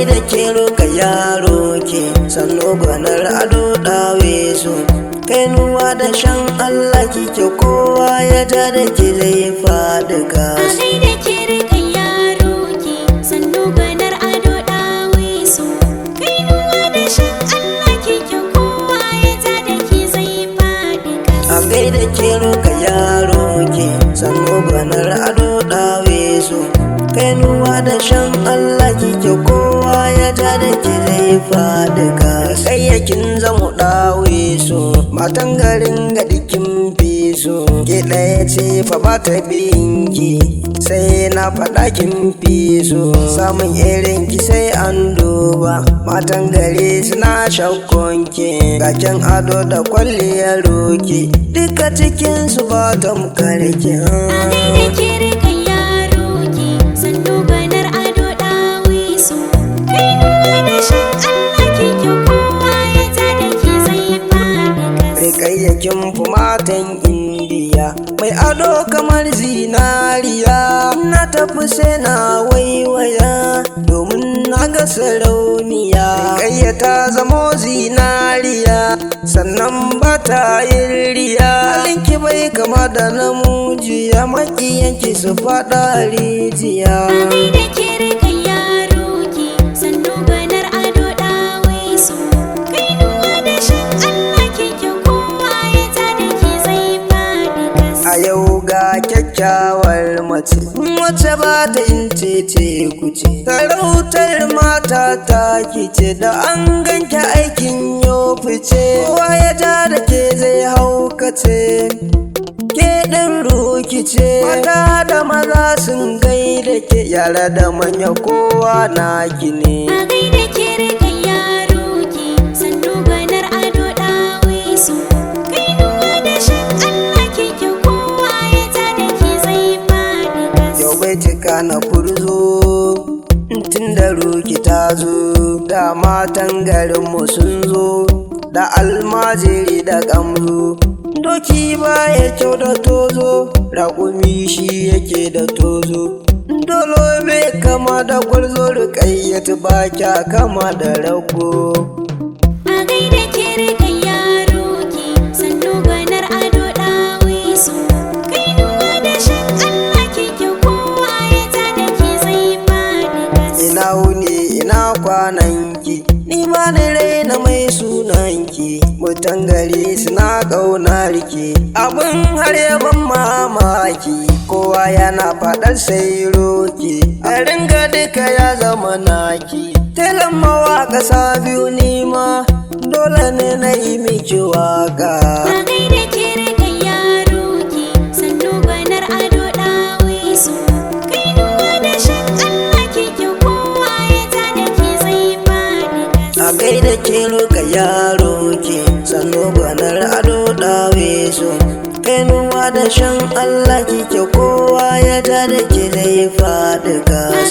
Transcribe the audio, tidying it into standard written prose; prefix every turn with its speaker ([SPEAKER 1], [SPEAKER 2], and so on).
[SPEAKER 1] Da ke roka yaro ke sannu gwanar ado dawe su kainuwa da shan Allah kike kowa ya ja da ke zai faɗi gas.
[SPEAKER 2] A da ke rika yaro ke sannu gwanar ado dawe su kainuwa da shan Allah kike kowa ya ja da ke zai faɗi gas.
[SPEAKER 1] A gaida ke roka yaro ke sannu gwanar ado dawe su kainuwa da shan Allah kike kowa ya ja da ke zai faɗi gas. Kayyakin zamu dawe su matan garin gadikin fi su ke ɗaya ce fa ba ta binki sai na faɗa kin fi su samun irin ki sai an duba matan gari suna shakkon ki gaken ado da kwalliyar roki duka cikin su ba ta mukarki.
[SPEAKER 2] A da ke rika yaro ke sannu gwanar ado dawe su kainuwa da shan Allah kike kowa ya ja da ke zai faɗi gas.
[SPEAKER 1] Rikayyakin fi matan indiya mai ado kamar zinariya na tafi sai na waiwaya domin na ga sarauniya. Rikayyata zamo zinariya sannan ba ta yin riya halinki bai kama da namujiya makiyanki su faɗa rijiya.
[SPEAKER 2] A da ke rika yaro ke sannu gwanar ado dawe su kainuwa da shan Allah kike kowa ya ja da ke zai faɗi gas.
[SPEAKER 1] A yau ga kyakkyawar mace wacce ba ta yin cece kuce sarautar mata ta kice da an ganke aikin yau fice kowa ya ja da ke zai haukace ke ɗin rukice mata da maza sun gaida ke yara da manya kowa na gine.
[SPEAKER 2] A da ke rika yaro ke sannu gwanar ado dawe su kainuwa da shan Allah kike kowa ya ja da ke zai faɗi gas.
[SPEAKER 1] Yau bai cika na furzo tun da ruki ta zo da matan garinmu sun zo da almajiri da gamzo doki baya kyau da tozo raƙumi shi yake da tozo dolo bai kama da gwarzo rikayyatu ba kya kama da rago.
[SPEAKER 2] A da ke rika yaro ke sannu gwanar ado dawe su kainuwa da shan Allah kike kowa ya ja da ke zai faɗi gas.
[SPEAKER 1] Ina wuni ina kwananki ni ba ni raina mai sunanki mutan gari suna ƙaunarki abin har yaban mamaki kowa yana faɗar sai roki a ringa duka ya zama naki talan mawaƙa sa biyu nima dole ne na yi miki waka.
[SPEAKER 2] A da ke rika yaro ke sannu gwanar ado dawe su kainuwa da shan Allah kike kowa ya ja da ke zai faɗi gas.
[SPEAKER 1] A gaida ke roka yaro ke sannu gwanar ado dawe su kainuwa da shan Allah kike kowa ya ja da ke zai faɗi gas.
[SPEAKER 2] A